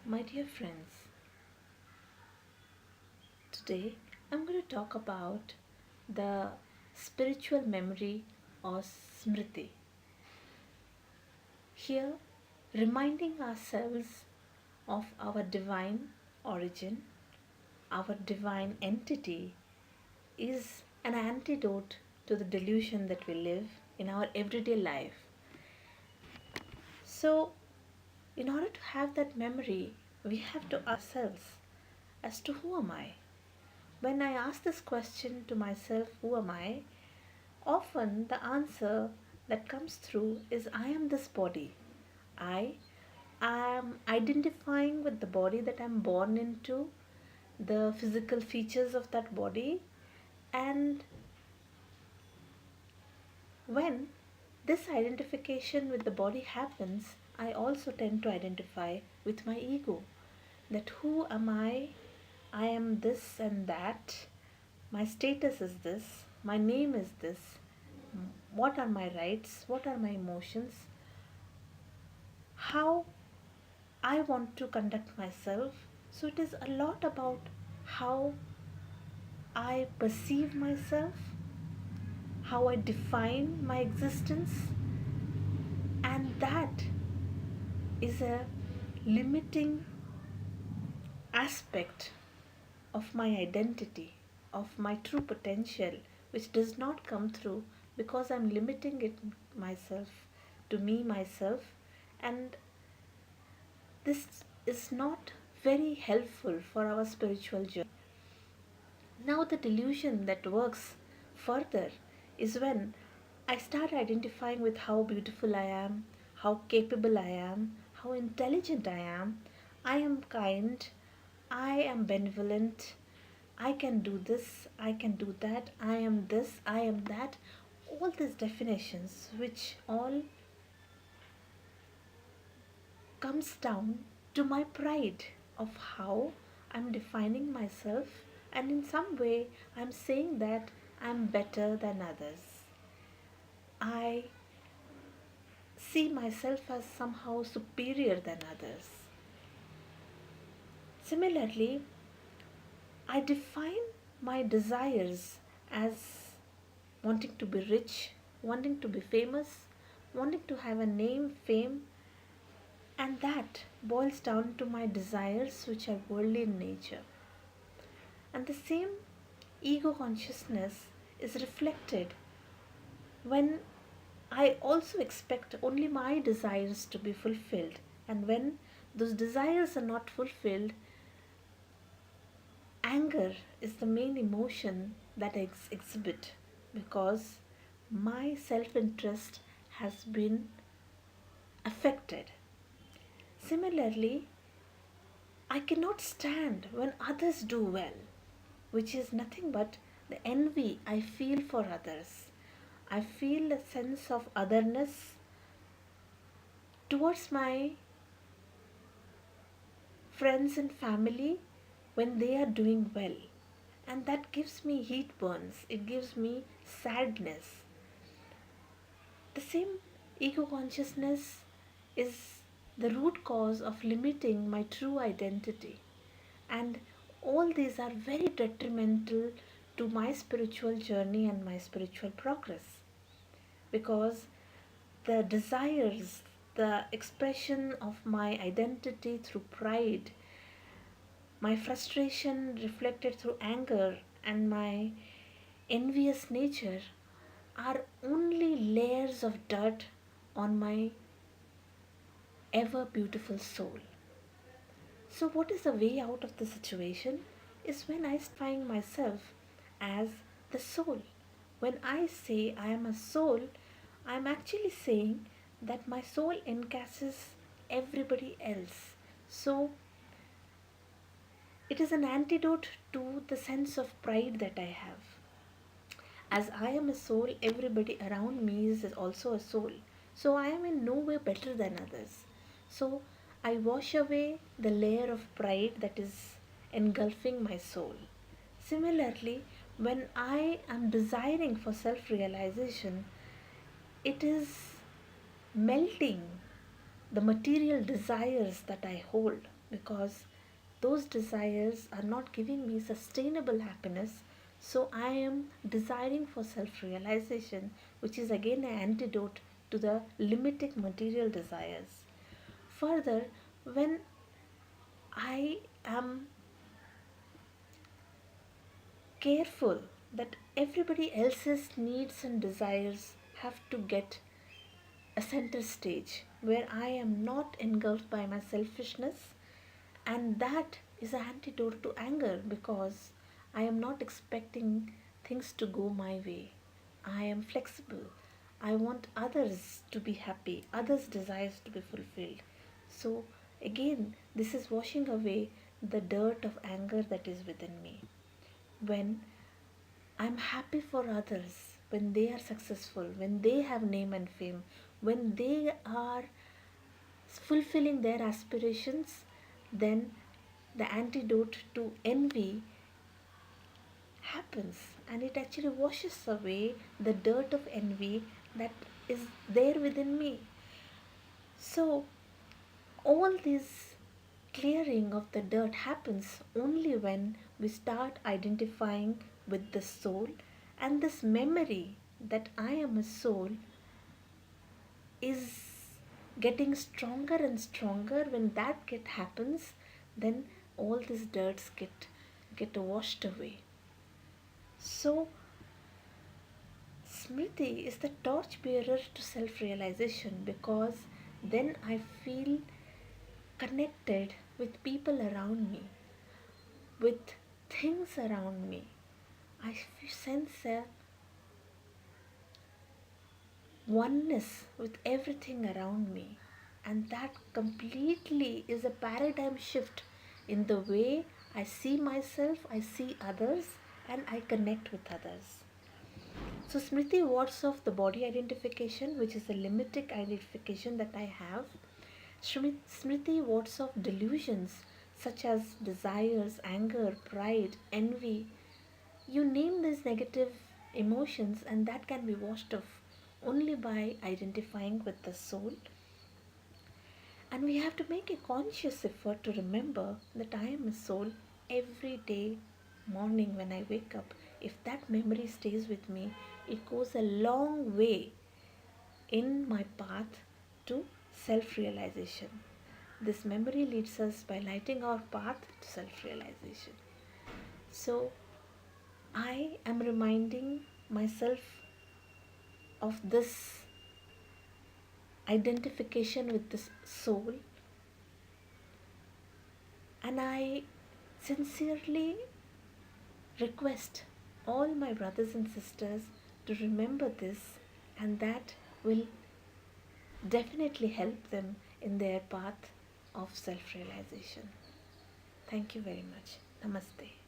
My dear friends, today I'm going to talk about the spiritual memory or Smriti. Here, reminding ourselves of our divine origin, our divine entity, is an antidote to the delusion that we live in our everyday life. So, in order to have that memory, we have to ask ourselves as to who am I? When I ask this question to myself, who am I? Often the answer that comes through is I am this body. I am identifying with the body that I'm born into, the physical features of that body, and when this identification with the body happens, I also tend to identify with my ego. That who am I? I am this and that. My status is this. My name is this. What are my rights? What are my emotions? How I want to conduct myself. So it is a lot about how I perceive myself, how I define my existence, and that is a limiting aspect of my identity, of my true potential, which does not come through because I'm limiting it myself to me myself, and this is not very helpful for our spiritual journey. Now, the delusion that works further is when I start identifying with how beautiful I am, how capable I am, how intelligent I am kind, I am benevolent, I can do this, I can do that, I am this, I am that. All these definitions, which all comes down to my pride of how I'm defining myself, and in some way, I'm saying that I'm better than others. I see myself as somehow superior than others. Similarly, I define my desires as wanting to be rich, wanting to be famous, wanting to have a name, fame, and that boils down to my desires which are worldly in nature. And the same ego consciousness is reflected when I also expect only my desires to be fulfilled. And when those desires are not fulfilled, anger is the main emotion that I exhibit because my self interest has been affected. Similarly, I cannot stand when others do well, which is nothing but the envy I feel for others. I feel a sense of otherness towards my friends and family when they are doing well. And that gives me heat burns, it gives me sadness. The same ego consciousness is the root cause of limiting my true identity. And all these are very detrimental to my spiritual journey and my spiritual progress because the desires, the expression of my identity through pride, my frustration reflected through anger, and my envious nature are only layers of dirt on my ever beautiful soul. So, what is the way out of the situation? Is when I find myself as the soul. When I say I am a soul, I am actually saying that my soul encases everybody else. So, it is an antidote to the sense of pride that I have. As I am a soul, everybody around me is also a soul. So I am in no way better than others. So I wash away the layer of pride that is engulfing my soul. Similarly, when I am desiring for self realization, it is melting the material desires that I hold. because those desires are not giving me sustainable happiness. So I am desiring for self realization, which is again an antidote to the limiting material desires. Further, when I am careful that everybody else's needs and desires have to get a center stage where I am not engulfed by my selfishness, and that is an antidote to anger because I am not expecting things to go my way. I am flexible. I want others to be happy, others' desires to be fulfilled. So, again, this is washing away the dirt of anger that is within me. When I'm happy for others, when they are successful, when they have name and fame, when they are fulfilling their aspirations, then the antidote to envy happens, and it actually washes away the dirt of envy that is there within me. So, all this clearing of the dirt happens only when we start identifying with the soul, and this memory that I am a soul is getting stronger and stronger. When that get happens, then all these dirts get washed away. So Smriti is the torch bearer to self realization because then I feel connected with people around me, with things around me. I sense a oneness with everything around me, and that completely is a paradigm shift in the way I see myself, I see others, and I connect with others. So, Smriti wards off the body identification, which is a limited identification that I have. Smriti wards off delusions such as desires, anger, pride, envy. You name these negative emotions, and that can be washed off only by identifying with the soul. And we have to make a conscious effort to remember that I am a soul every day morning when I wake up. If that memory stays with me, it goes a long way in my path to self realization. This memory leads us by lighting our path to self realization. So, I am reminding myself of this identification with this soul, and I sincerely request all my brothers and sisters to remember this, and that will definitely help them in their path of self realization. Thank you very much. Namaste.